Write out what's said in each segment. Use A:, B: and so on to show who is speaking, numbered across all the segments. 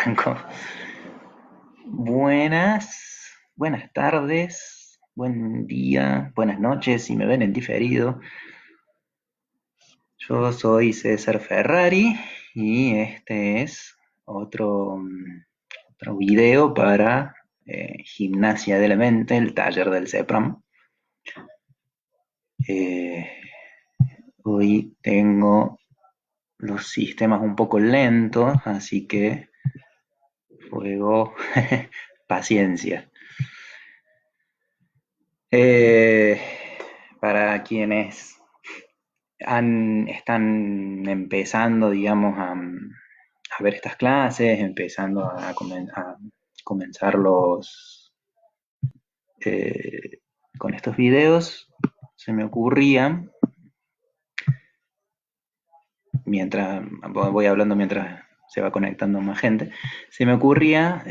A: arranco. Buenas tardes, buen día, buenas noches, si me ven en diferido. Yo soy César Ferrari y este es otro video para Gimnasia de la Mente, el taller del CEPRAM. Eh, Hoy tengo los sistemas un poco lentos, así que fuego, paciencia. Eh, para quienes están empezando, digamos, a ver estas clases, empezando a comenzar eh, con estos videos, se me ocurría, mientras voy hablando mientras se va conectando más gente, se me ocurría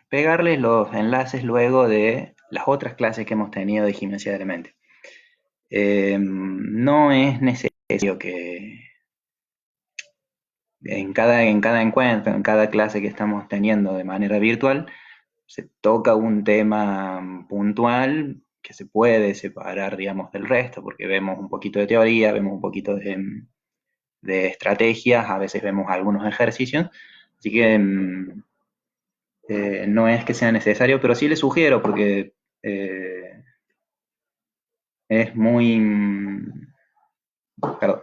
A: pegarles los enlaces luego de las otras clases que hemos tenido de gimnasia de la mente. No es necesario que en cada encuentro, en cada clase que estamos teniendo de manera virtual, se toca un tema puntual que se puede separar, digamos, del resto, porque vemos un poquito de teoría, vemos un poquito de estrategias, a veces vemos algunos ejercicios, así que no es que sea necesario, pero sí les sugiero porque es muy, perdón,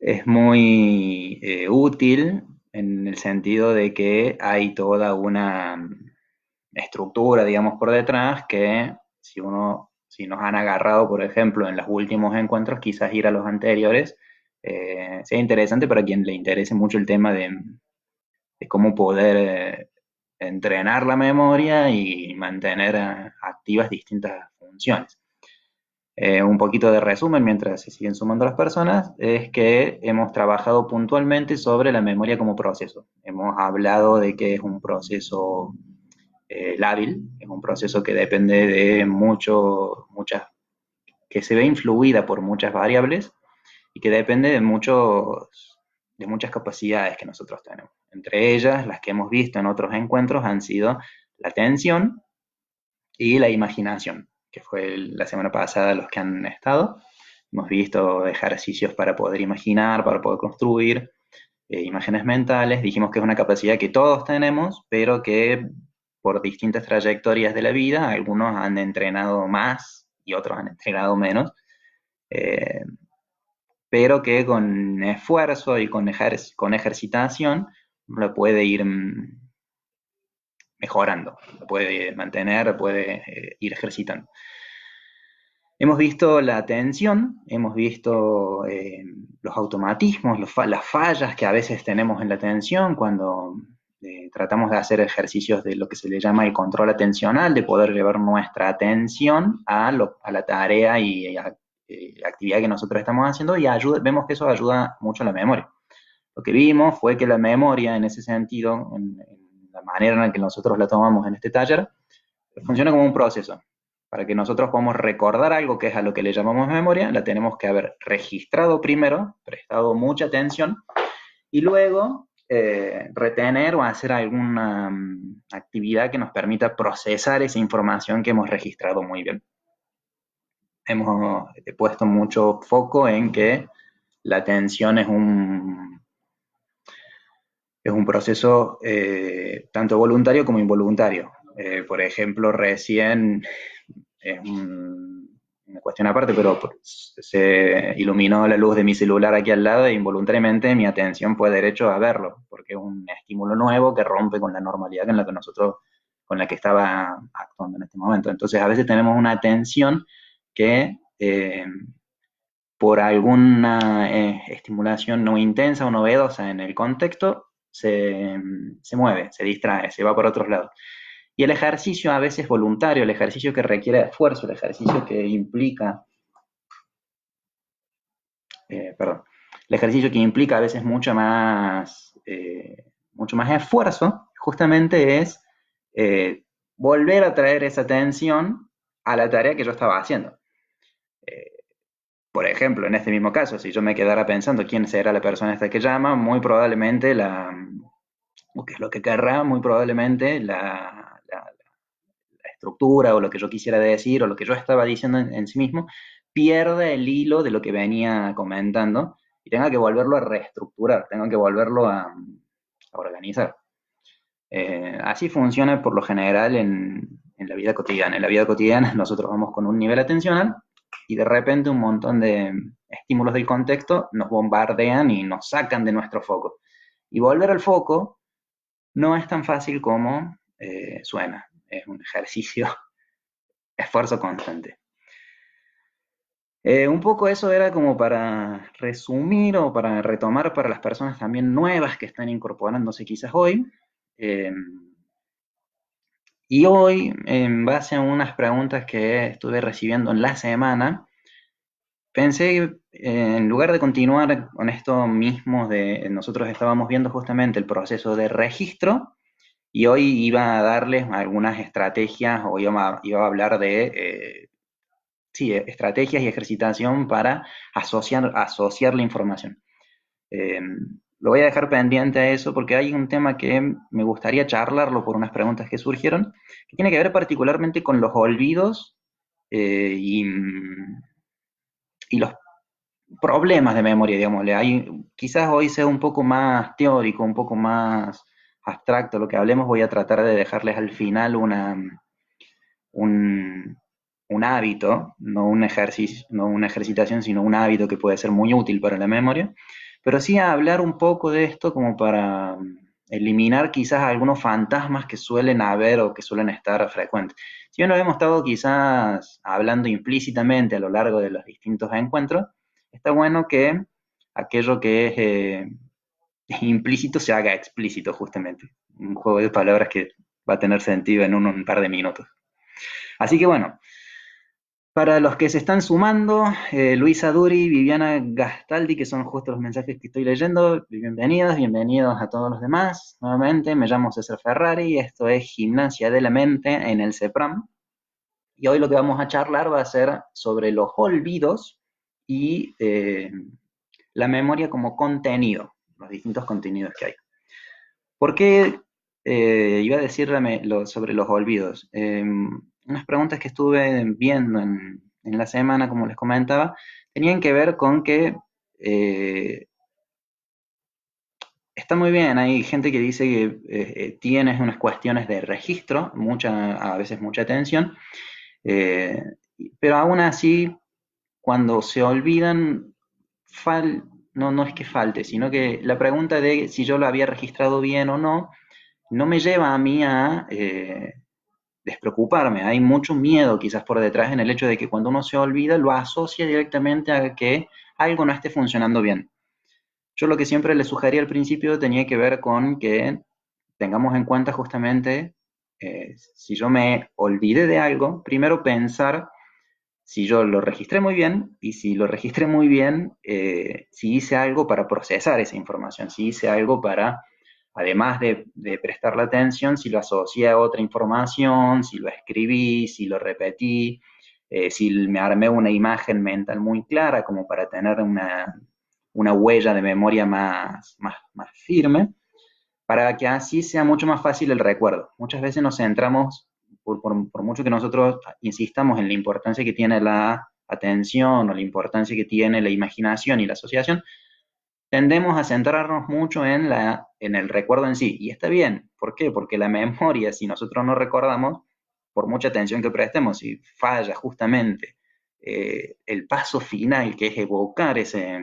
A: es muy útil en el sentido de que hay toda una estructura, digamos, por detrás que si nos han agarrado, por ejemplo, en los últimos encuentros, quizás ir a los anteriores sea interesante para quien le interese mucho el tema de cómo poder entrenar la memoria y mantener activas distintas funciones. Un poquito de resumen mientras se siguen sumando las personas, es que hemos trabajado puntualmente sobre la memoria como proceso. Hemos hablado de que es un proceso lábil, es un proceso que depende de que se ve influida por muchas variables y que depende de muchas capacidades que nosotros tenemos. Entre ellas, las que hemos visto en otros encuentros han sido la atención y la imaginación, que fue la semana pasada los que han estado. Hemos visto ejercicios para poder imaginar, para poder construir imágenes mentales. Dijimos que es una capacidad que todos tenemos, pero que por distintas trayectorias de la vida, algunos han entrenado más y otros han entrenado menos, eh, pero que con esfuerzo y con ejercitación lo puede ir mejorando, lo puede mantener, puede ir ejercitando. Hemos visto la atención, hemos visto los automatismos, las fallas que a veces tenemos en la atención cuando tratamos de hacer ejercicios de lo que se le llama el control atencional, de poder llevar nuestra atención a la tarea y actividad que nosotros estamos haciendo y vemos que eso ayuda mucho a la memoria. Lo que vimos fue que la memoria en ese sentido, en la manera en la que nosotros la tomamos en este taller, funciona como un proceso. Para que nosotros podamos recordar algo que es a lo que le llamamos memoria, la tenemos que haber registrado primero, prestado mucha atención, y luego retener o hacer alguna actividad que nos permita procesar esa información que hemos registrado muy bien. Hemos puesto mucho foco en que la atención es un proceso tanto voluntario como involuntario. Por ejemplo, recién es una cuestión aparte, pero se iluminó la luz de mi celular aquí al lado e involuntariamente mi atención fue derecho a verlo, porque es un estímulo nuevo que rompe con la normalidad con la que estaba actuando en este momento. Entonces, a veces tenemos una atención que por alguna estimulación no intensa o novedosa en el contexto se mueve, se distrae, se va por otros lados. Y el ejercicio a veces voluntario, el ejercicio que requiere esfuerzo, el ejercicio que implica, perdón, el ejercicio que implica a veces mucho más esfuerzo, justamente es volver a traer esa atención a la tarea que yo estaba haciendo. Eh, Por ejemplo, en este mismo caso, si yo me quedara pensando quién será la persona esta que llama, muy probablemente o qué es lo que querrá, muy probablemente la estructura o lo que yo quisiera decir o lo que yo estaba diciendo en sí mismo, pierda el hilo de lo que venía comentando y tenga que volverlo a reestructurar, tenga que volverlo a organizar. Así funciona por lo general en la vida cotidiana. En la vida cotidiana nosotros vamos con un nivel atencional y de repente un montón de estímulos del contexto nos bombardean y nos sacan de nuestro foco. Y volver al foco no es tan fácil como suena. Es un ejercicio, esfuerzo constante. Un poco eso era como para resumir o para retomar para las personas también nuevas que están incorporándose quizás hoy. Eh, y hoy, en base a unas preguntas que estuve recibiendo en la semana, pensé, en lugar de continuar con esto mismo de nosotros estábamos viendo justamente el proceso de registro, y hoy iba a darles algunas estrategias o iba a hablar de sí, estrategias y ejercitación para asociar la información. Eh, lo voy a dejar pendiente a eso porque hay un tema que me gustaría charlarlo por unas preguntas que surgieron, que tiene que ver particularmente con los olvidos y los problemas de memoria, digámosle. Quizás hoy sea un poco más teórico, un poco más abstracto lo que hablemos. Voy a tratar de dejarles al final un, un hábito, no un ejercicio, no una ejercitación, sino un hábito que puede ser muy útil para la memoria, pero sí a hablar un poco de esto como para eliminar quizás algunos fantasmas que suelen haber o que suelen estar frecuentes. Si bien lo hemos estado quizás hablando implícitamente a lo largo de los distintos encuentros, está bueno que aquello que es implícito se haga explícito justamente. Un juego de palabras que va a tener sentido en un par de minutos. Así que bueno, para los que se están sumando, Luisa Duri, Viviana Gastaldi, que son justo los mensajes que estoy leyendo, bienvenidas, bienvenidos a todos los demás. Nuevamente, me llamo César Ferrari, esto es Gimnasia de la Mente en el CEPRAM. Y hoy lo que vamos a charlar va a ser sobre los olvidos y la memoria como contenido, los distintos contenidos que hay. ¿Por qué iba a decir sobre los olvidos? Unas preguntas que estuve viendo en la semana, como les comentaba, tenían que ver con que eh, está muy bien, hay gente que dice que tienes unas cuestiones de registro, a veces mucha atención, eh, pero aún así, cuando se olvidan, no es que falte, sino que la pregunta de si yo lo había registrado bien o no me lleva a mí a despreocuparme. Hay mucho miedo quizás por detrás en el hecho de que cuando uno se olvida lo asocia directamente a que algo no esté funcionando bien. Yo lo que siempre le sugería al principio tenía que ver con que tengamos en cuenta justamente si yo me olvidé de algo, primero pensar si yo lo registré muy bien y si lo registré muy bien, si hice algo para procesar esa información, si hice algo para, además de prestarle atención, si lo asocié a otra información, si lo escribí, si lo repetí, si me armé una imagen mental muy clara como para tener una huella de memoria más firme para que así sea mucho más fácil el recuerdo. Muchas veces nos centramos, por mucho que nosotros insistamos en la importancia que tiene la atención o la importancia que tiene la imaginación y la asociación, tendemos a centrarnos mucho en el recuerdo en sí. Y está bien. ¿Por qué? Porque la memoria, si nosotros no recordamos, por mucha atención que prestemos, si falla justamente el paso final, que es evocar ese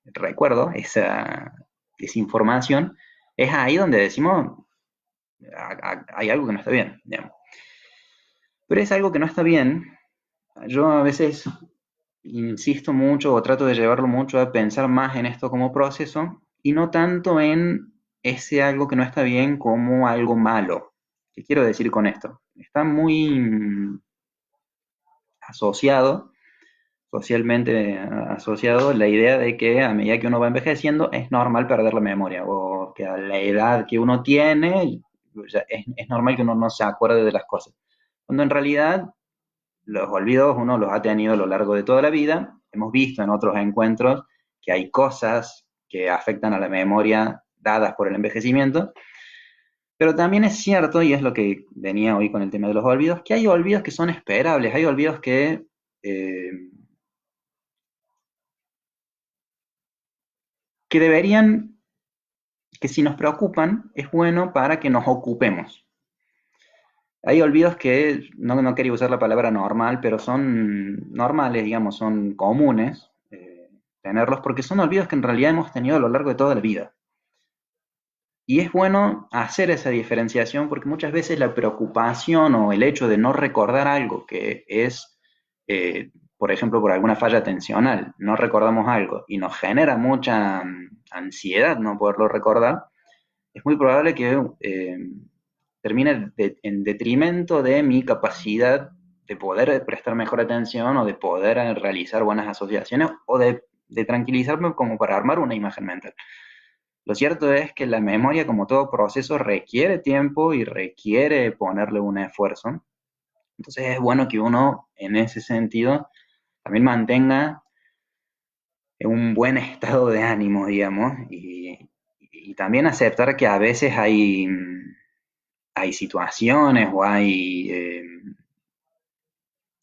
A: recuerdo, esa información, es ahí donde decimos, hay algo que no está bien, digamos. Pero es algo que no está bien. Yo a veces insisto mucho o trato de llevarlo mucho a pensar más en esto como proceso y no tanto en ese algo que no está bien como algo malo. ¿Qué quiero decir con esto? Está muy asociado socialmente asociado la idea de que a medida que uno va envejeciendo es normal perder la memoria o que a la edad que uno tiene es normal que uno no se acuerde de las cosas. Cuando en realidad los olvidos uno los ha tenido a lo largo de toda la vida. Hemos visto en otros encuentros que hay cosas que afectan a la memoria dadas por el envejecimiento, pero también es cierto, y es lo que venía hoy con el tema de los olvidos, que hay olvidos que son esperables, hay olvidos eh, que deberían, que si nos preocupan, es bueno para que nos ocupemos. Hay olvidos que, no quería usar la palabra normal, pero son normales, digamos, son comunes tenerlos porque son olvidos que en realidad hemos tenido a lo largo de toda la vida. Y es bueno hacer esa diferenciación porque muchas veces la preocupación o el hecho de no recordar algo que es, por ejemplo, por alguna falla atencional, no recordamos algo y nos genera mucha ansiedad no poderlo recordar, es muy probable que termine en detrimento de mi capacidad de poder prestar mejor atención o de poder realizar buenas asociaciones o de tranquilizarme como para armar una imagen mental. Lo cierto es que la memoria, como todo proceso, requiere tiempo y requiere ponerle un esfuerzo. Entonces es bueno que uno, en ese sentido, también mantenga un buen estado de ánimo, digamos, y también aceptar que a veces hay situaciones o hay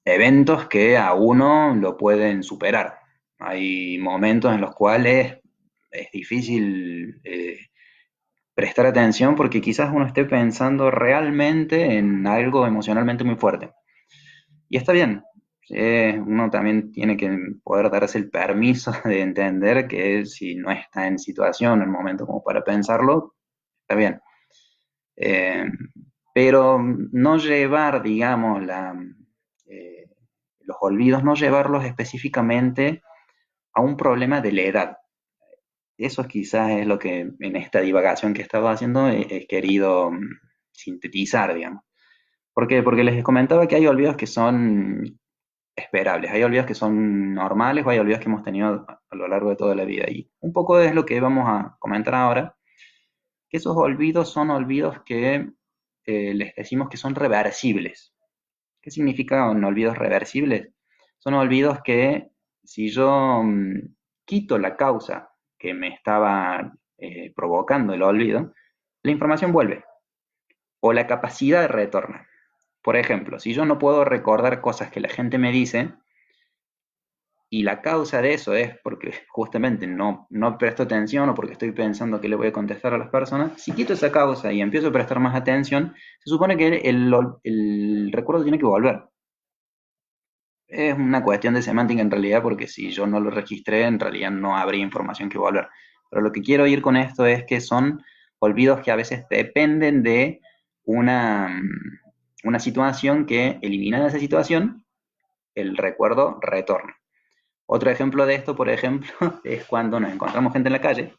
A: eventos que a uno lo pueden superar. Hay momentos en los cuales es difícil prestar atención porque quizás uno esté pensando realmente en algo emocionalmente muy fuerte. Y está bien, uno también tiene que poder darse el permiso de entender que si no está en situación, en momento como para pensarlo, está bien. Eh, pero no llevar, digamos, eh, los olvidos, no llevarlos específicamente a un problema de la edad. Eso quizás es lo que en esta divagación que estaba haciendo he querido sintetizar, digamos. ¿Por qué? Porque les comentaba que hay olvidos que son esperables, hay olvidos que son normales o hay olvidos que hemos tenido a lo largo de toda la vida. Y un poco es lo que vamos a comentar ahora, que esos olvidos son olvidos que les decimos que son reversibles. ¿Qué significan olvidos reversibles? Son olvidos que si yo quito la causa que me estaba provocando el olvido, la información vuelve o la capacidad retorna. Por ejemplo, si yo no puedo recordar cosas que la gente me dice y la causa de eso es porque justamente no presto atención o porque estoy pensando que le voy a contestar a las personas, si quito esa causa y empiezo a prestar más atención, se supone que el recuerdo tiene que volver. Es una cuestión de semántica en realidad, porque si yo no lo registré, en realidad no habría información que volver. Pero lo que quiero ir con esto es que son olvidos que a veces dependen de una situación que, eliminada esa situación, el recuerdo retorna. Otro ejemplo de esto, por ejemplo, es cuando nos encontramos gente en la calle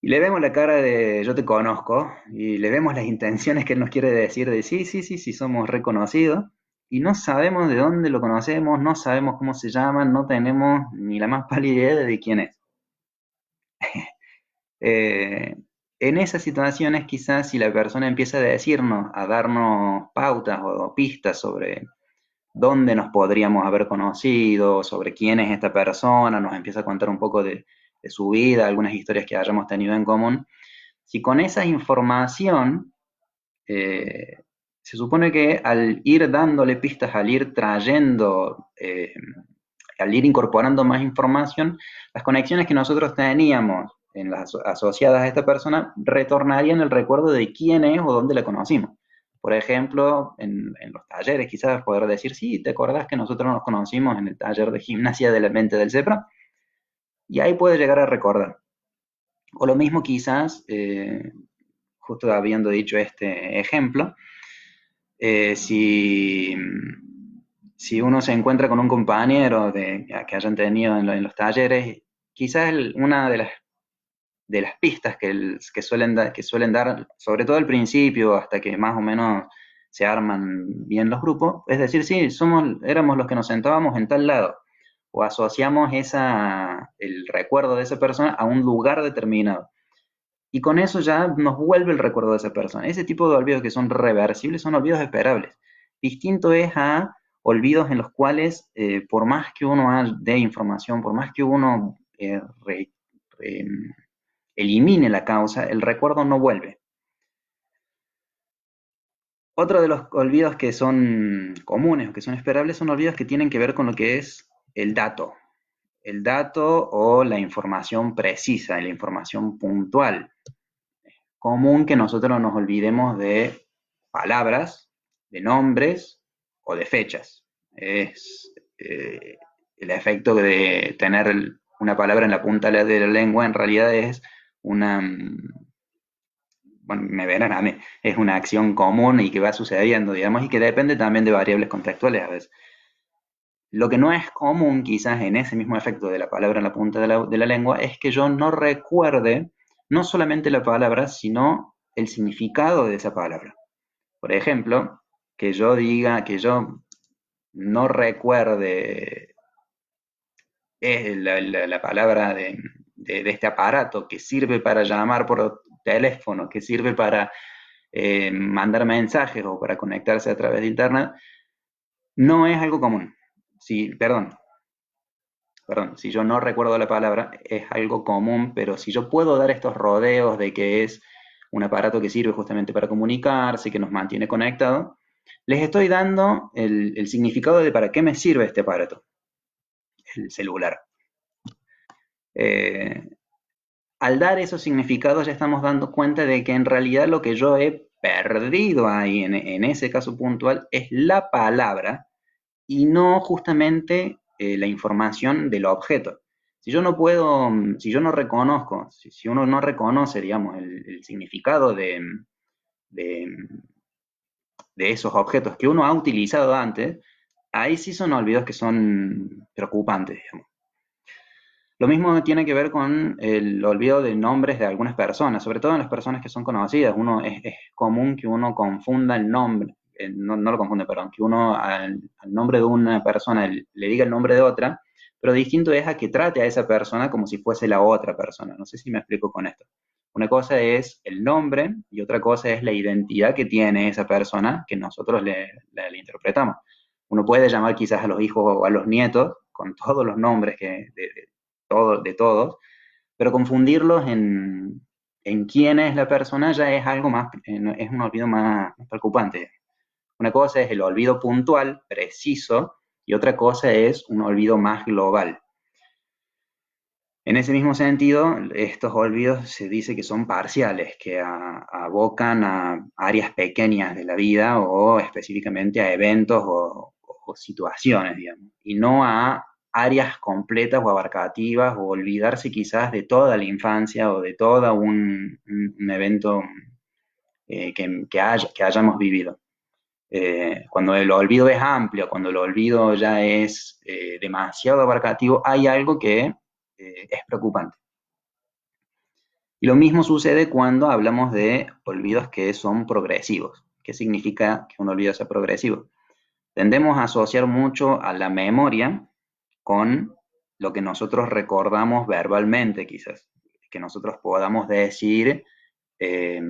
A: y le vemos la cara de yo te conozco y le vemos las intenciones que él nos quiere decir de sí, sí, sí, sí, somos reconocidos y no sabemos de dónde lo conocemos, no sabemos cómo se llama, no tenemos ni la más pálida idea de quién es. Eh, en esas situaciones quizás si la persona empieza a decirnos, a darnos pautas o pistas sobre dónde nos podríamos haber conocido, sobre quién es esta persona, nos empieza a contar un poco de su vida, algunas historias que hayamos tenido en común, si con esa información eh, se supone que al ir dándole pistas, al ir trayendo, al ir incorporando más información, las conexiones que nosotros teníamos en las asociadas a esta persona retornarían el recuerdo de quién es o dónde la conocimos. Por ejemplo, en los talleres, quizás poder decir, sí, ¿te acordás que nosotros nos conocimos en el taller de gimnasia de la mente del CEPRA? Y ahí puede llegar a recordar. O lo mismo quizás, justo habiendo dicho este ejemplo, si, si uno se encuentra con un compañero que hayan tenido en los talleres, quizás una de las pistas que suelen dar, sobre todo al principio, hasta que más o menos se arman bien los grupos, es decir, sí, éramos los que nos sentábamos en tal lado, o asociamos el recuerdo de esa persona a un lugar determinado. Y con eso ya nos vuelve el recuerdo de esa persona. Ese tipo de olvidos que son reversibles son olvidos esperables. Distinto es a olvidos en los cuales, por más que uno dé información, por más que uno elimine la causa, el recuerdo no vuelve. Otro de los olvidos que son comunes o que son esperables son olvidos que tienen que ver con lo que es el dato. El dato o la información precisa, la información puntual. Común que nosotros nos olvidemos de palabras, de nombres o de fechas. Es el efecto de tener una palabra en la punta de la lengua en realidad es una, bueno, me verán a mí, es una acción común y que va sucediendo, digamos, y que depende también de variables contextuales a veces. Lo que no es común, quizás en ese mismo efecto de la palabra en la punta de la lengua, es que yo no recuerde no solamente la palabra, sino el significado de esa palabra. Por ejemplo, que yo diga, que yo no recuerde la palabra de este aparato que sirve para llamar por teléfono, que sirve para mandar mensajes o para conectarse a través de internet, no es algo común. Sí, perdón, si yo no recuerdo la palabra, es algo común, pero si yo puedo dar estos rodeos de que es un aparato que sirve justamente para comunicarse, que nos mantiene conectados, les estoy dando el significado de para qué me sirve este aparato, el celular. Eh, Al dar esos significados ya estamos dando cuenta de que en realidad lo que yo he perdido ahí en ese caso puntual es la palabra y no justamente la información del objeto. Si yo no puedo, si yo no reconozco, si uno no reconoce, digamos, el significado de, de esos objetos que uno ha utilizado antes, ahí sí son olvidos que son preocupantes, digamos. Lo mismo tiene que ver con el olvido de nombres de algunas personas, sobre todo en las personas que son conocidas. Es común que uno confunda el nombre, no lo confunde, perdón, que uno al nombre de una persona le diga el nombre de otra, pero distinto es a que trate a esa persona como si fuese la otra persona. No sé si me explico con esto. Una cosa es el nombre y otra cosa es la identidad que tiene esa persona que nosotros le interpretamos. Uno puede llamar quizás a los hijos o a los nietos con todos los nombres de todos, pero confundirlos en quién es la persona ya es algo más, es un olvido más preocupante. Una cosa es el olvido puntual, preciso, y otra cosa es un olvido más global. En ese mismo sentido, estos olvidos se dice que son parciales, que abocan a áreas pequeñas de la vida o específicamente a eventos o situaciones, digamos, y no a áreas completas o abarcativas o olvidarse quizás de toda la infancia o de todo un evento que hayamos vivido. Cuando el olvido es amplio, cuando el olvido ya es demasiado abarcativo, hay algo que es preocupante. Y lo mismo sucede cuando hablamos de olvidos que son progresivos. ¿Qué significa que un olvido sea progresivo? Tendemos a asociar mucho a la memoria con lo que nosotros recordamos verbalmente, quizás. Que nosotros podamos decir eh,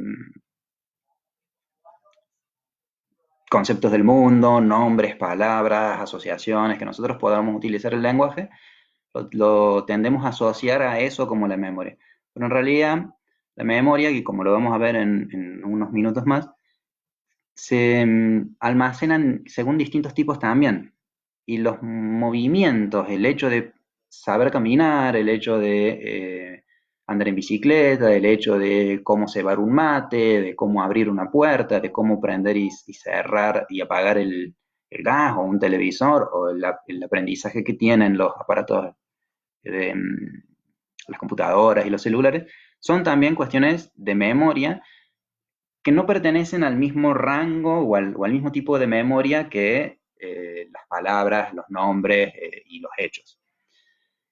A: conceptos del mundo, nombres, palabras, asociaciones, que nosotros podamos utilizar el lenguaje, lo tendemos a asociar a eso como la memoria. Pero en realidad, la memoria, y como lo vamos a ver en unos minutos más, se almacenan según distintos tipos también. Y los movimientos, el hecho de saber caminar, el hecho de andar en bicicleta, el hecho de cómo cebar un mate, de cómo abrir una puerta, de cómo prender y cerrar y apagar el gas o un televisor, o el aprendizaje que tienen los aparatos de las computadoras y los celulares, son también cuestiones de memoria que no pertenecen al mismo rango o al mismo tipo de memoria que las palabras, los nombres y los hechos.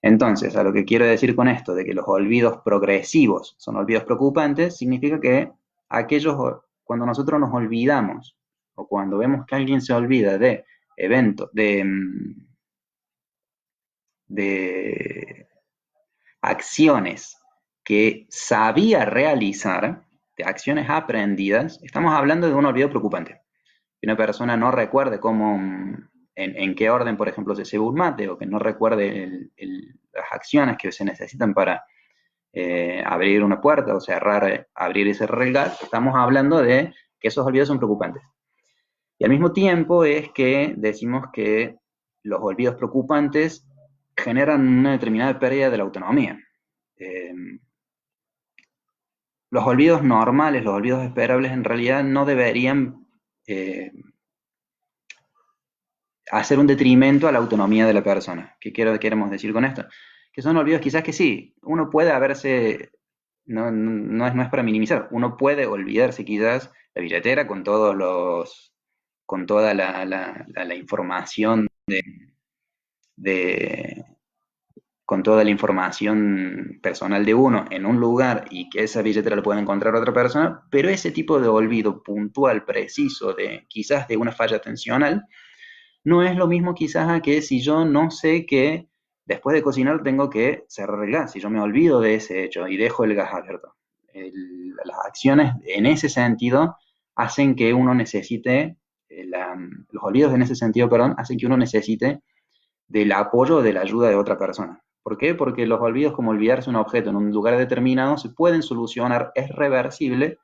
A: Entonces, a lo que quiero decir con esto, de que los olvidos progresivos son olvidos preocupantes, significa que aquellos, cuando nosotros nos olvidamos o cuando vemos que alguien se olvida de eventos, de acciones que sabía realizar, de acciones aprendidas, estamos hablando de un olvido preocupante. que una persona no recuerde cómo, en qué orden, por ejemplo, se ceba un mate, o que no recuerde las acciones que se necesitan para abrir una puerta o cerrar, abrir y cerrar el gas, estamos hablando de que esos olvidos son preocupantes. Y al mismo tiempo es que decimos que los olvidos preocupantes generan una determinada pérdida de la autonomía. Eh, los olvidos normales, los olvidos esperables, en realidad no deberían eh, hacer un detrimento a la autonomía de la persona. ¿Qué queremos decir con esto? Que son olvidos quizás que sí, uno puede haberse, no es para minimizar, uno puede olvidarse quizás la billetera con todos con toda la información de, con toda la información personal de uno en un lugar y que esa billetera la pueda encontrar otra persona, pero ese tipo de olvido puntual, preciso, de quizás de una falla atencional, no es lo mismo quizás a que si yo no sé que después de cocinar tengo que cerrar el gas, si yo me olvido de ese hecho y dejo el gas abierto. Las acciones en ese sentido hacen que uno necesite, los olvidos en ese sentido, perdón, hacen que uno necesite del apoyo o de la ayuda de otra persona. ¿Por qué? Porque los olvidos, como olvidarse un objeto en un lugar determinado, se pueden solucionar, es reversible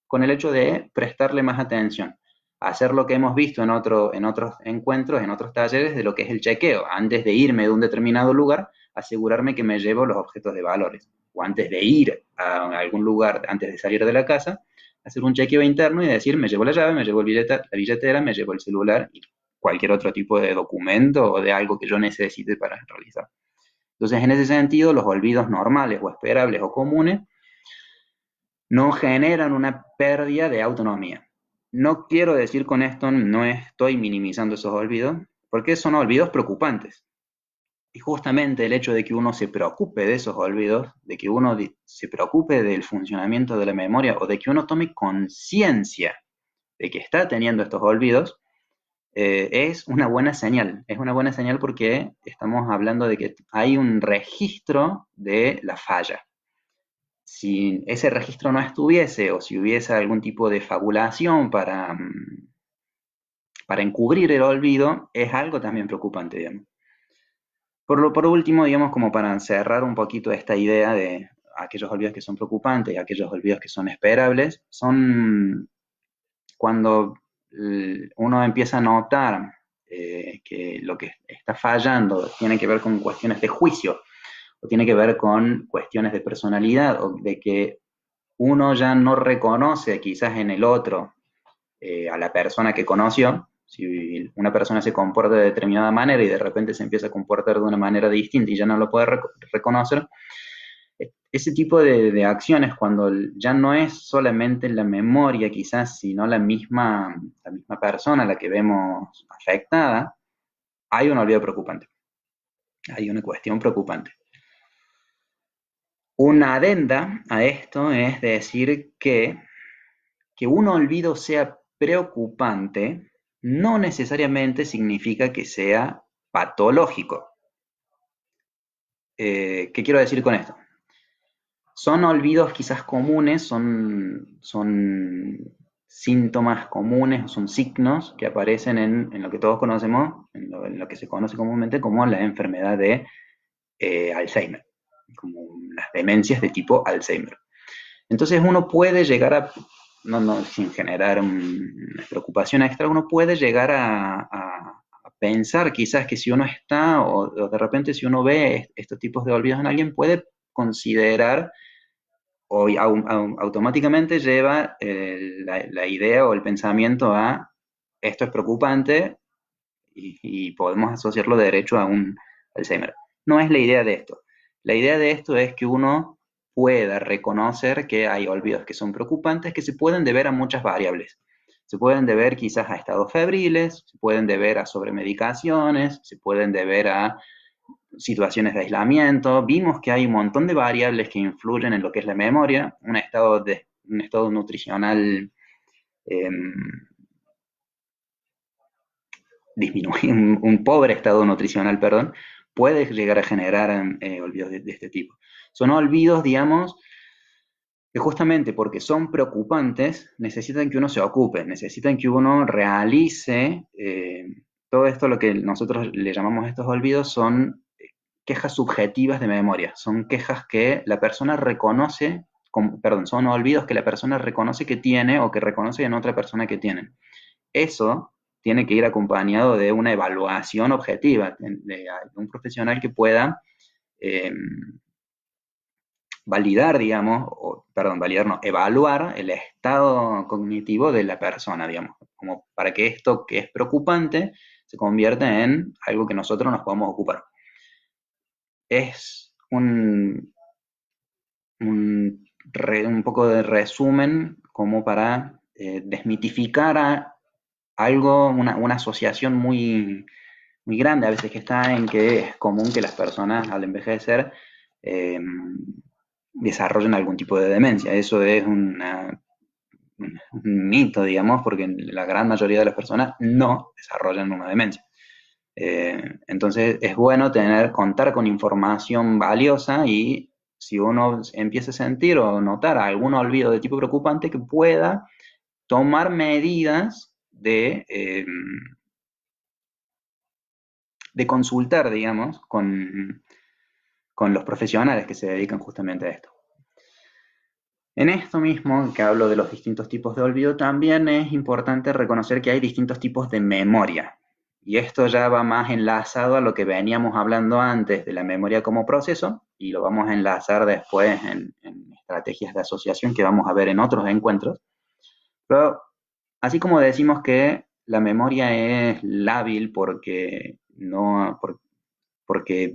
A: con el hecho de prestarle más atención. Hacer lo que hemos visto en otros encuentros, en otros talleres, de lo que es el chequeo. Antes de irme de un determinado lugar, asegurarme que me llevo los objetos de valores. O antes de ir a algún lugar, antes de salir de la casa, hacer un chequeo interno y decir, me llevo la llave, me llevo la billetera, me llevo el celular y cualquier otro tipo de documento o de algo que yo necesite para realizar. Entonces, en ese sentido, los olvidos normales o esperables o comunes no generan una pérdida de autonomía. No quiero decir con esto, no estoy minimizando esos olvidos, porque son olvidos preocupantes. Y justamente el hecho de que uno se preocupe de esos olvidos, de que uno se preocupe del funcionamiento de la memoria o de que uno tome conciencia de que está teniendo estos olvidos, es una buena señal. Es una buena señal porque estamos hablando de que hay un registro de la falla. Si ese registro no estuviese o si hubiese algún tipo de fabulación para encubrir el olvido, es algo también preocupante, digamos. Por último, digamos, como para cerrar un poquito esta idea de aquellos olvidos que son preocupantes y aquellos olvidos que son esperables, son cuando uno empieza a notar que lo que está fallando tiene que ver con cuestiones de juicio, o tiene que ver con cuestiones de personalidad, o de que uno ya no reconoce quizás en el otro a la persona que conoció. Si una persona se comporta de determinada manera y de repente se empieza a comportar de una manera distinta y ya no lo puede reconocer, ese tipo de acciones, cuando ya no es solamente la memoria quizás, sino la misma persona a la que vemos afectada, hay un olvido preocupante, hay una cuestión preocupante. Una adenda a esto es decir que un olvido sea preocupante no necesariamente significa que sea patológico. ¿Qué quiero decir con esto? Son olvidos quizás comunes, son síntomas comunes, son signos que aparecen en lo que todos conocemos, en lo que se conoce comúnmente como la enfermedad de Alzheimer, como las demencias de tipo Alzheimer. Entonces uno puede llegar a, sin generar una preocupación extra, uno puede llegar a pensar quizás que si uno está, o de repente si uno ve estos tipos de olvidos en alguien, puede considerar o automáticamente lleva la idea o el pensamiento a esto es preocupante y podemos asociarlo de derecho a un Alzheimer. No es la idea de esto. La idea de esto es que uno pueda reconocer que hay olvidos que son preocupantes, que se pueden deber a muchas variables. Se pueden deber quizás a estados febriles, se pueden deber a sobremedicaciones, se pueden deber a situaciones de aislamiento. Vimos que hay un montón de variables que influyen en lo que es la memoria, un estado nutricional eh, disminuido, un pobre estado nutricional, perdón, puede llegar a generar olvidos de este tipo. Son olvidos, digamos, que justamente porque son preocupantes, necesitan que uno se ocupe, necesitan que uno realice todo esto, lo que nosotros le llamamos estos olvidos, son quejas subjetivas de memoria, son quejas que la persona reconoce, perdón, son olvidos que la persona reconoce que tiene o que reconoce en otra persona que tienen. Eso tiene que ir acompañado de una evaluación objetiva, de un profesional que pueda eh, validar, digamos, o, perdón, validar no, evaluar el estado cognitivo de la persona, digamos, como para que esto que es preocupante se convierta en algo que nosotros nos podamos ocupar. Es un poco de resumen como para desmitificar algo, una asociación muy grande a veces que está en que es común que las personas al envejecer eh, desarrollen algún tipo de demencia. Eso es un mito, digamos, porque la gran mayoría de las personas no desarrollan una demencia. Entonces es bueno contar con información valiosa y si uno empieza a sentir o notar algún olvido de tipo preocupante, que pueda tomar medidas de consultar, digamos, con los profesionales que se dedican justamente a esto. En esto mismo, que hablo de los distintos tipos de olvido, también es importante reconocer que hay distintos tipos de memoria. Y esto ya va más enlazado a lo que veníamos hablando antes de la memoria como proceso, y lo vamos a enlazar después en estrategias de asociación que vamos a ver en otros encuentros. Pero así como decimos que la memoria es lábil porque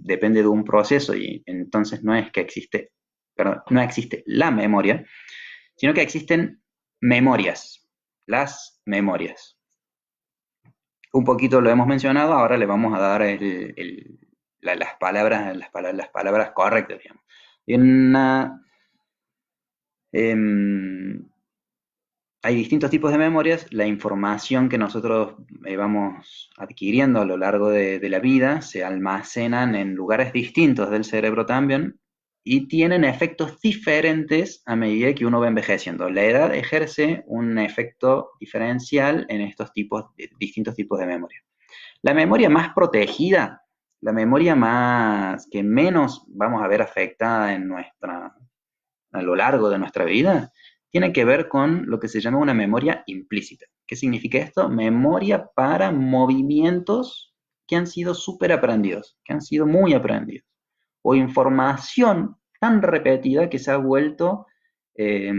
A: depende de un proceso y entonces no es que existe, perdón, no existe la memoria, sino que existen memorias, las memorias. Un poquito lo hemos mencionado, ahora le vamos a dar las palabras correctas, digamos. Em, hay distintos tipos de memorias, la información que nosotros vamos adquiriendo a lo largo de la vida se almacenan en lugares distintos del cerebro también y tienen efectos diferentes a medida que uno va envejeciendo. La edad ejerce un efecto diferencial en estos distintos tipos de memoria. La memoria más protegida, la memoria más que menos vamos a ver afectada a lo largo de nuestra vida, tiene que ver con lo que se llama una memoria implícita. ¿Qué significa esto? Memoria para movimientos que han sido súper aprendidos, que han sido muy aprendidos, o información tan repetida que se ha vuelto eh,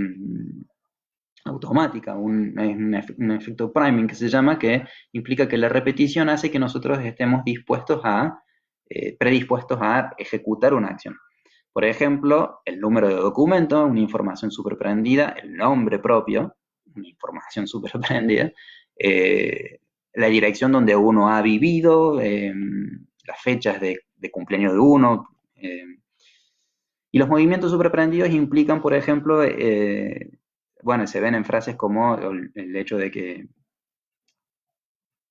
A: automática, un efecto priming que se llama, que implica que la repetición hace que nosotros estemos predispuestos a ejecutar una acción. Por ejemplo, el número de documento, una información superprendida, el nombre propio, una información superprendida, la dirección donde uno ha vivido, las fechas de cumpleaños de uno. Y los movimientos superprendidos implican, por ejemplo, bueno, se ven en frases como el hecho de que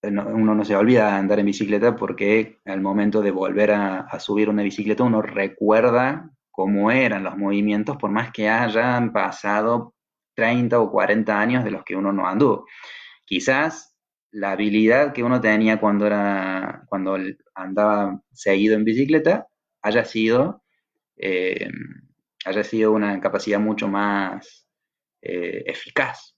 A: uno no se olvida de andar en bicicleta porque al momento de volver a subir una bicicleta uno recuerda cómo eran los movimientos por más que hayan pasado 30 o 40 años de los que uno no anduvo. Quizás la habilidad que uno tenía cuando andaba seguido en bicicleta haya sido, eh, haya sido una capacidad mucho más eficaz,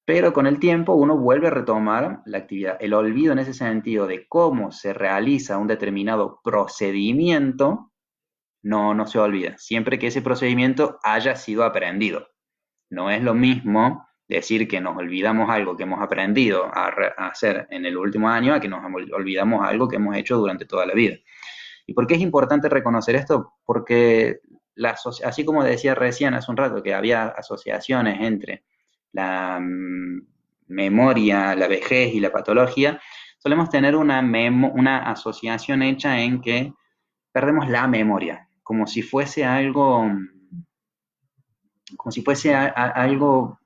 A: pero con el tiempo uno vuelve a retomar la actividad. El olvido en ese sentido de cómo se realiza un determinado procedimiento no se olvida, siempre que ese procedimiento haya sido aprendido. No es lo mismo decir que nos olvidamos algo que hemos aprendido a hacer en el último año a que nos olvidamos algo que hemos hecho durante toda la vida. ¿Y por qué es importante reconocer esto? Porque así como decía recién hace un rato que había asociaciones entre la memoria, la vejez y la patología, solemos tener una asociación hecha en que perdemos la memoria, como si fuese algo,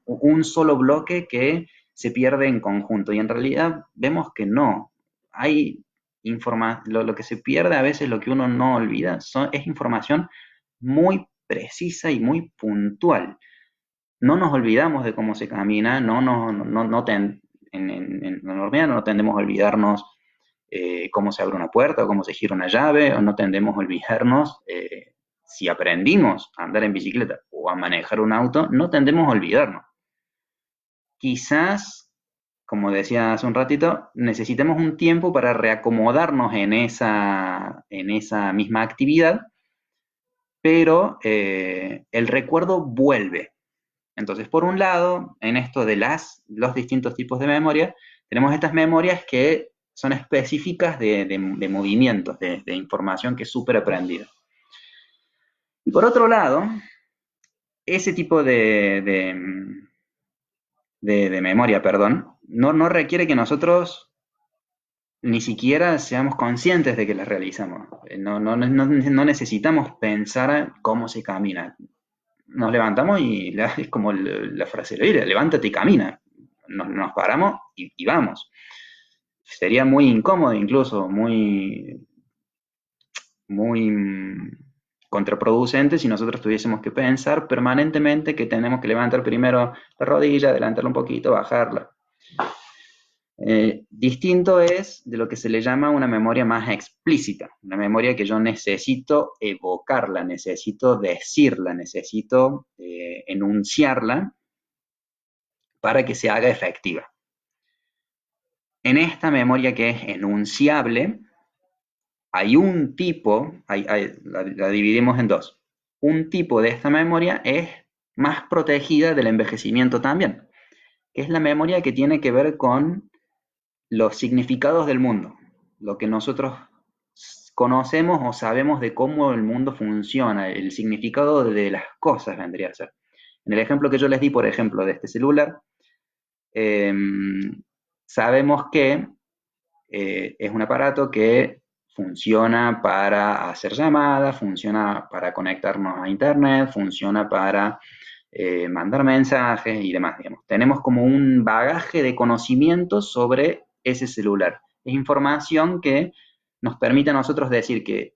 A: un solo bloque que se pierde en conjunto. Y en realidad vemos que no. Hay lo que se pierde a veces, lo que uno no olvida, es información muy precisa y muy puntual. No nos olvidamos de cómo se camina, en la normalidad no tendemos a olvidarnos cómo se abre una puerta o cómo se gira una llave, o no tendemos a olvidarnos si aprendimos a andar en bicicleta o a manejar un auto, no tendemos a olvidarnos. Quizás, como decía hace un ratito, necesitemos un tiempo para reacomodarnos en esa misma actividad, pero el recuerdo vuelve. Entonces, por un lado, en esto de los distintos tipos de memoria, tenemos estas memorias que son específicas de movimientos, de información que es súper aprendida. Y por otro lado, ese tipo de memoria, perdón, no requiere que nosotros ni siquiera seamos conscientes de que las realizamos. No necesitamos pensar cómo se camina. Nos levantamos y es como la frase de oír, levántate y camina. Nos paramos y vamos. Sería muy incómodo, incluso muy contraproducente si nosotros tuviésemos que pensar permanentemente que tenemos que levantar primero la rodilla, adelantarla un poquito, bajarla. Distinto es de lo que se le llama una memoria más explícita, una memoria que yo necesito evocarla, necesito decirla, necesito enunciarla para que se haga efectiva. En esta memoria que es enunciable, hay un tipo, la dividimos en dos. Un tipo de esta memoria es más protegida del envejecimiento también, que es la memoria que tiene que ver con los significados del mundo, lo que nosotros conocemos o sabemos de cómo el mundo funciona, el significado de las cosas vendría a ser. En el ejemplo que yo les di, por ejemplo, de este celular, eh, sabemos que es un aparato que funciona para hacer llamadas, funciona para conectarnos a internet, funciona para mandar mensajes y demás, digamos. Tenemos como un bagaje de conocimientos sobre ese celular. Es información que nos permite a nosotros decir que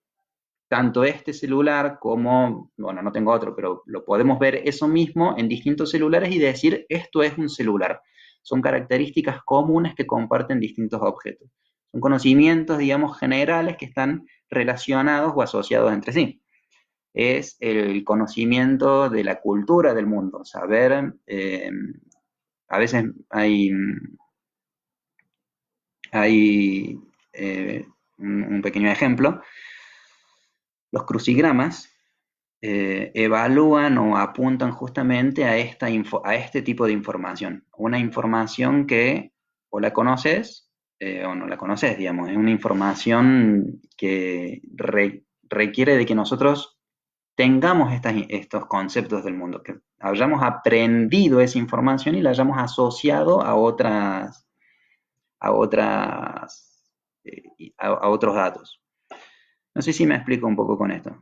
A: tanto este celular como, bueno, no tengo otro, pero lo podemos ver eso mismo en distintos celulares y decir, esto es un celular. Son características comunes que comparten distintos objetos. Son conocimientos, digamos, generales que están relacionados o asociados entre sí. Es el conocimiento de la cultura del mundo, saber, a veces hay un pequeño ejemplo, los crucigramas evalúan o apuntan justamente a este tipo de información. Una información que o la conoces o no la conoces, digamos. Es una información que requiere de que nosotros tengamos estos conceptos del mundo, que hayamos aprendido esa información y la hayamos asociado a otros datos. No sé si me explico un poco con esto.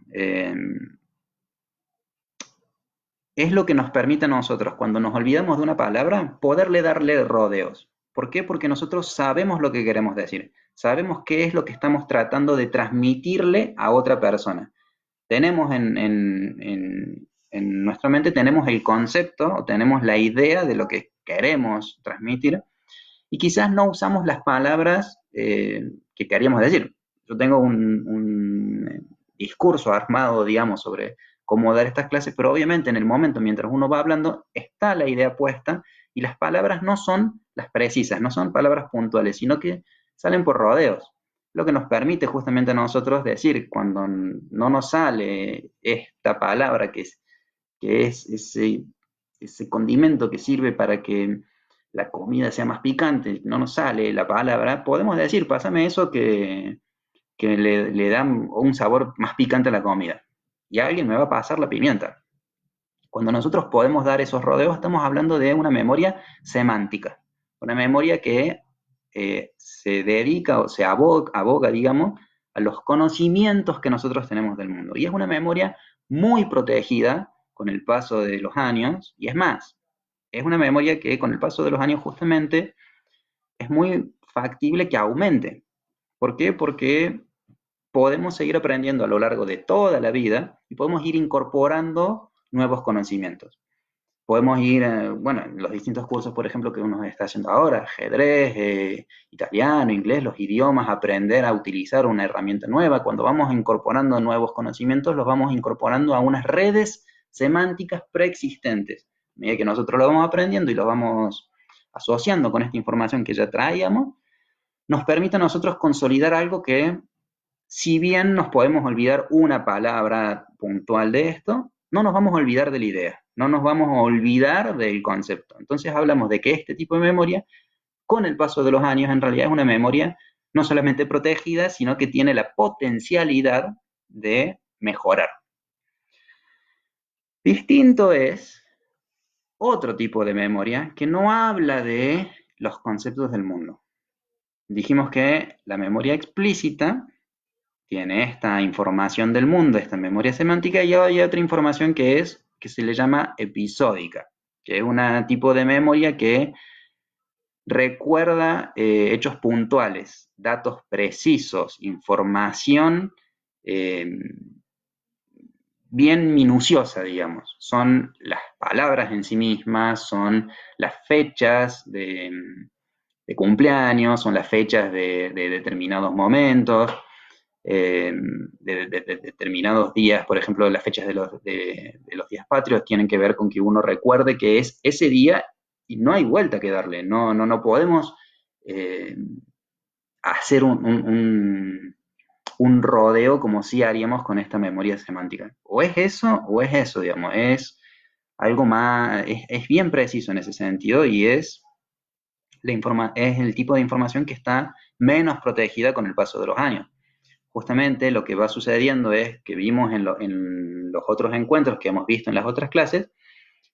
A: Es lo que nos permite a nosotros, cuando nos olvidamos de una palabra, darle rodeos. ¿Por qué? Porque nosotros sabemos lo que queremos decir, sabemos qué es lo que estamos tratando de transmitirle a otra persona. Tenemos en nuestra mente, tenemos el concepto o tenemos la idea de lo que queremos transmitir y quizás no usamos las palabras que queríamos decir. Yo tengo un discurso armado, digamos, sobre cómo dar estas clases, pero obviamente en el momento, mientras uno va hablando, está la idea puesta y las palabras no son las precisas, no son palabras puntuales, sino que salen por rodeos. Lo que nos permite justamente a nosotros decir, cuando no nos sale esta palabra que es ese condimento que sirve para que la comida sea más picante, no nos sale la palabra, podemos decir, pásame eso que le da un sabor más picante a la comida. Y alguien me va a pasar la pimienta. Cuando nosotros podemos dar esos rodeos, estamos hablando de una memoria semántica, una memoria que se dedica o se aboga, digamos, a los conocimientos que nosotros tenemos del mundo. Y es una memoria muy protegida con el paso de los años, y es más, es una memoria que con el paso de los años justamente es muy factible que aumente. ¿Por qué? Porque podemos seguir aprendiendo a lo largo de toda la vida y podemos ir incorporando nuevos conocimientos. Podemos ir, bueno, en los distintos cursos, por ejemplo, que uno está haciendo ahora, ajedrez, italiano, inglés, los idiomas, aprender a utilizar una herramienta nueva. Cuando vamos incorporando nuevos conocimientos, los vamos incorporando a unas redes semánticas preexistentes. A medida que nosotros lo vamos aprendiendo y lo vamos asociando con esta información que ya traíamos, nos permite a nosotros consolidar algo que, si bien nos podemos olvidar una palabra puntual de esto, no nos vamos a olvidar de la idea, no nos vamos a olvidar del concepto. Entonces hablamos de que este tipo de memoria, con el paso de los años, en realidad es una memoria no solamente protegida, sino que tiene la potencialidad de mejorar. Distinto es otro tipo de memoria que no habla de los conceptos del mundo. Dijimos que la memoria explícita tiene esta información del mundo, esta memoria semántica, y hay otra información que se le llama episódica, que es un tipo de memoria que recuerda hechos puntuales, datos precisos, información eh, bien minuciosa, digamos. Son las palabras en sí mismas, son las fechas de cumpleaños, son las fechas de determinados momentos, de determinados días, por ejemplo, las fechas de los días patrios tienen que ver con que uno recuerde que es ese día y no hay vuelta que darle, no podemos eh, hacer un rodeo como si haríamos con esta memoria semántica. O es eso, digamos, es algo más, es bien preciso en ese sentido y es es el tipo de información que está menos protegida con el paso de los años. Justamente lo que va sucediendo es que vimos en los otros encuentros que hemos visto en las otras clases,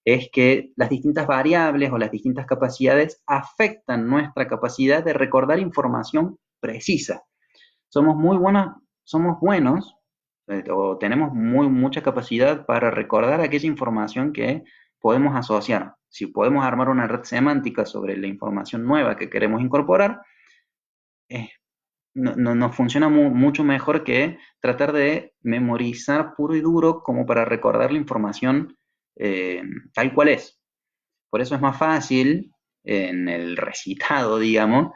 A: es que las distintas variables o las distintas capacidades afectan nuestra capacidad de recordar información precisa. Somos buenos o tenemos mucha capacidad para recordar aquella información que podemos asociar. Si podemos armar una red semántica sobre la información nueva que queremos incorporar, nos funciona mucho mejor que tratar de memorizar puro y duro como para recordar la información tal cual es. Por eso es más fácil en el recitado, digamos,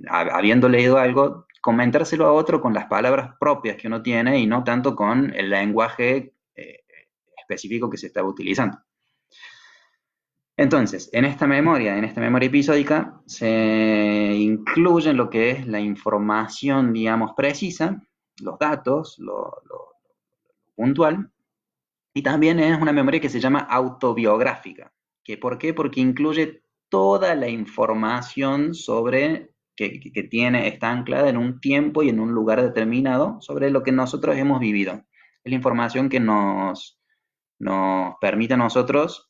A: habiendo leído algo, comentárselo a otro con las palabras propias que uno tiene y no tanto con el lenguaje específico que se estaba utilizando. Entonces, en esta memoria episódica, se incluye lo que es la información, digamos, precisa, los datos, lo puntual, y también es una memoria que se llama autobiográfica. ¿Por qué? Porque incluye toda la información sobre que está anclada en un tiempo y en un lugar determinado sobre lo que nosotros hemos vivido. Es la información que nos permite a nosotros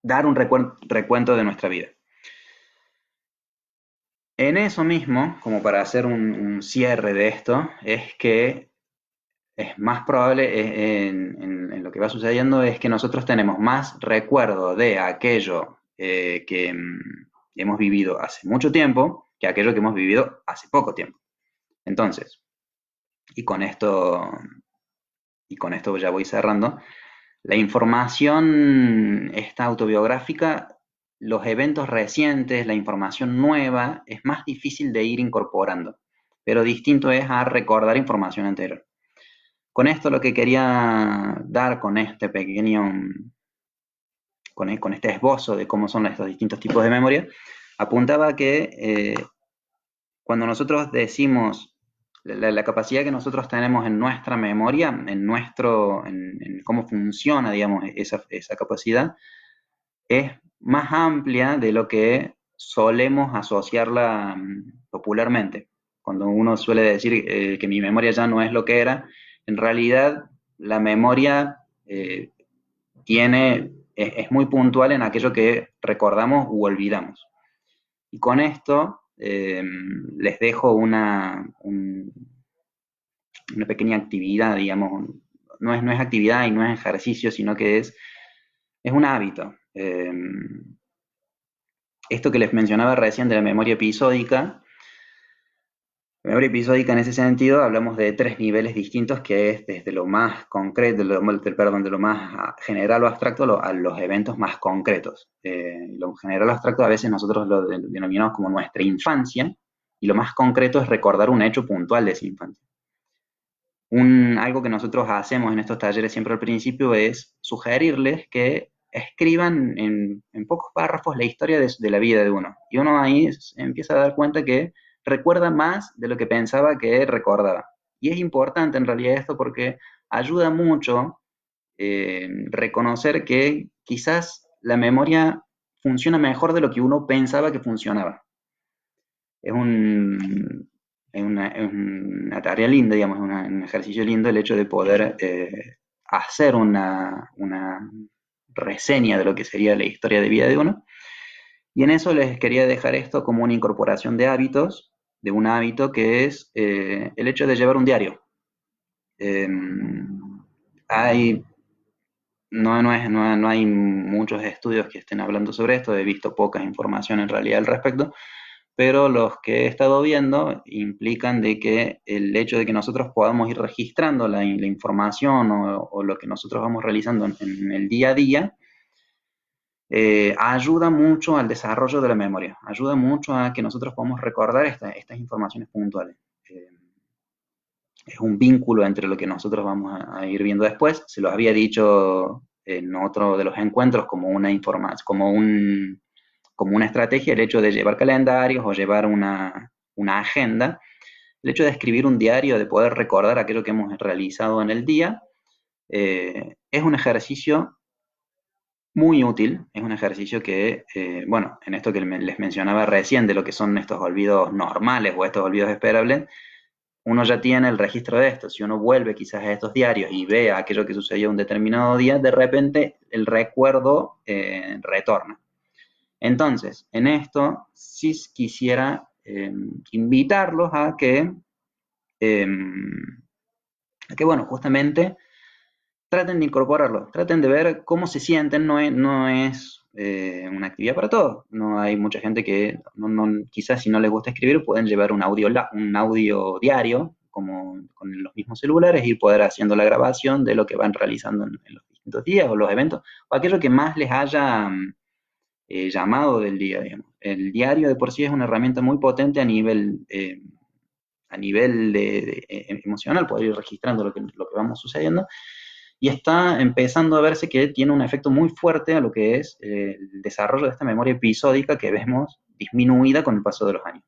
A: dar un recuento de nuestra vida. En eso mismo, como para hacer un cierre de esto, es que es más probable, en lo que va sucediendo, es que nosotros tenemos más recuerdo de aquello que hemos vivido hace mucho tiempo que aquello que hemos vivido hace poco tiempo. Entonces, y con esto, ya voy cerrando, la información esta autobiográfica, los eventos recientes, la información nueva, es más difícil de ir incorporando, pero distinto es a recordar información anterior. Con esto lo que quería dar con este pequeño, con este esbozo de cómo son estos distintos tipos de memoria, apuntaba que cuando nosotros decimos la capacidad que nosotros tenemos en nuestra memoria, en cómo funciona, digamos, esa capacidad, es más amplia de lo que solemos asociarla popularmente. Cuando uno suele decir que mi memoria ya no es lo que era, en realidad la memoria es muy puntual en aquello que recordamos u olvidamos. Y con esto les dejo una pequeña actividad, digamos, no es actividad y no es ejercicio, sino que es un hábito. Esto que les mencionaba recién de la memoria episódica en ese sentido hablamos de tres niveles distintos, que es desde lo más concreto, perdón, de lo más general o abstracto a los eventos más concretos. Lo general o abstracto a veces nosotros lo denominamos como nuestra infancia, y lo más concreto es recordar un hecho puntual de esa infancia. Algo que nosotros hacemos en estos talleres siempre al principio es sugerirles que escriban en pocos párrafos la historia de la vida de uno. Y uno ahí empieza a dar cuenta que recuerda más de lo que pensaba que recordaba. Y es importante en realidad esto porque ayuda mucho reconocer que quizás la memoria funciona mejor de lo que uno pensaba que funcionaba. Es un, es una tarea linda, digamos, un ejercicio lindo el hecho de poder hacer una reseña de lo que sería la historia de vida de uno. Y en eso les quería dejar esto como una incorporación de hábitos, de un hábito que es el hecho de llevar un diario. Eh, hay, no hay muchos estudios que estén hablando sobre esto, he visto poca información en realidad al respecto, pero los que he estado viendo implican de que el hecho de que nosotros podamos ir registrando la información o lo que nosotros vamos realizando en el día a día, ayuda mucho al desarrollo de la memoria, ayuda mucho a que nosotros podamos recordar estas informaciones puntuales. Eh, es un vínculo entre lo que nosotros vamos a ir viendo después. Se los había dicho en otro de los encuentros como una información, como una estrategia, el hecho de llevar calendarios o llevar una agenda, el hecho de escribir un diario, de poder recordar aquello que hemos realizado en el día, es un ejercicio muy útil, es un ejercicio que, bueno, en esto que les mencionaba recién de lo que son estos olvidos normales o estos olvidos esperables, uno ya tiene el registro de esto. Si uno vuelve quizás a estos diarios y ve aquello que sucedió un determinado día, de repente el recuerdo retorna. Entonces, en esto sí quisiera invitarlos eh, a que, bueno, justamente traten de incorporarlo, traten de ver cómo se sienten, no es una actividad para todos. No hay mucha gente que quizás si no les gusta escribir pueden llevar un audio diario, como con los mismos celulares, y poder haciendo la grabación de lo que van realizando en los distintos días o los eventos, o aquello que más les haya llamado del día, digamos. El diario de por sí es una herramienta muy potente a nivel emocional, poder ir registrando lo que vamos sucediendo, y está empezando a verse que tiene un efecto muy fuerte a lo que es el desarrollo de esta memoria episódica que vemos disminuida con el paso de los años.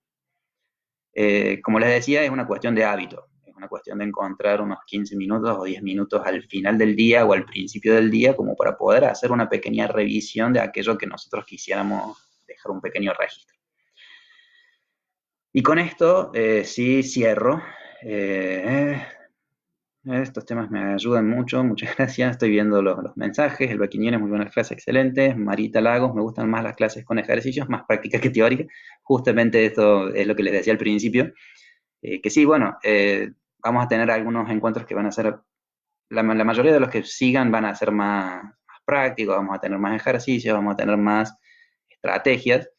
A: Como les decía, es una cuestión de hábito, es una cuestión de encontrar unos 15 minutos o 10 minutos al final del día o al principio del día como para poder hacer una pequeña revisión de aquello que nosotros quisiéramos dejar un pequeño registro. Y con esto sí cierro. Eh, Estos temas me ayudan mucho, muchas gracias. Estoy viendo los mensajes, el Baquiniano es muy buena clase, excelente. Marita Lagos, me gustan más las clases con ejercicios, más prácticas que teóricas. Justamente esto es lo que les decía al principio. Que sí, bueno, vamos a tener algunos encuentros que van a ser, la mayoría de los que sigan van a ser más prácticos, vamos a tener más ejercicios, vamos a tener más estrategias,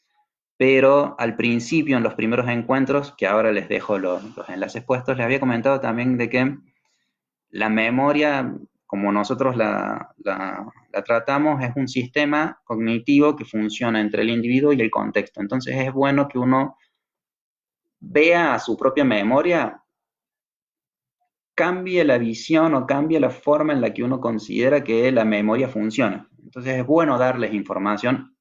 A: pero al principio, en los primeros encuentros, que ahora les dejo los enlaces puestos, les había comentado también de que la memoria, como nosotros la tratamos, es un sistema cognitivo que funciona entre el individuo y el contexto. Entonces es bueno que uno vea a su propia memoria, cambie la visión o cambie la forma en la que uno considera que la memoria funciona. Entonces es bueno darles información,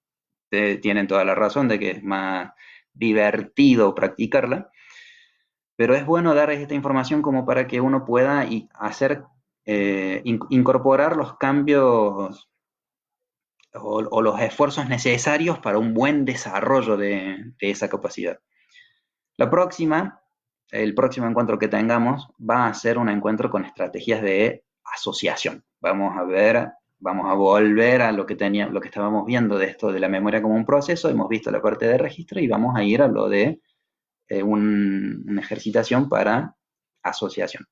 A: tienen toda la razón de que es más divertido practicarla, pero es bueno darles esta información como para que uno pueda incorporar los cambios o los esfuerzos necesarios para un buen desarrollo de esa capacidad. El próximo encuentro que tengamos va a ser un encuentro con estrategias de asociación. Vamos a volver a lo que estábamos viendo de esto de la memoria como un proceso, hemos visto la parte de registro y vamos a ir a lo de una ejercitación para asociación.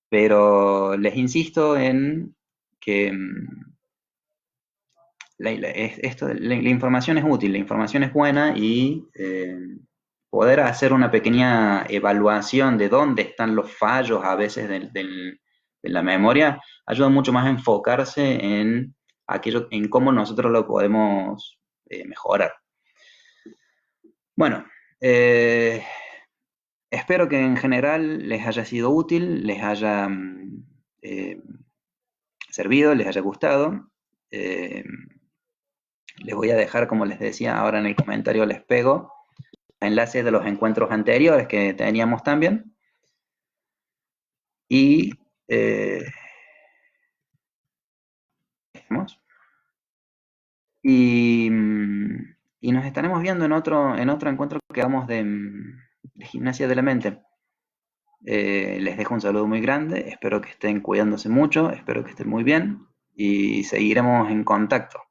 A: Pero les insisto en que la información es útil, la información es buena y poder hacer una pequeña evaluación de dónde están los fallos a veces de la memoria ayuda mucho más a enfocarse en aquello, en cómo nosotros lo podemos mejorar. Bueno, eh, espero que en general les haya sido útil, les haya eh, servido, les haya gustado. Eh, Les voy a dejar, como les decía, ahora en el comentario les pego enlaces de los encuentros anteriores que teníamos también. Y, eh, y, y nos estaremos viendo en otro encuentro que hagamos de gimnasia de la mente. Les dejo un saludo muy grande, espero que estén cuidándose mucho, espero que estén muy bien y seguiremos en contacto.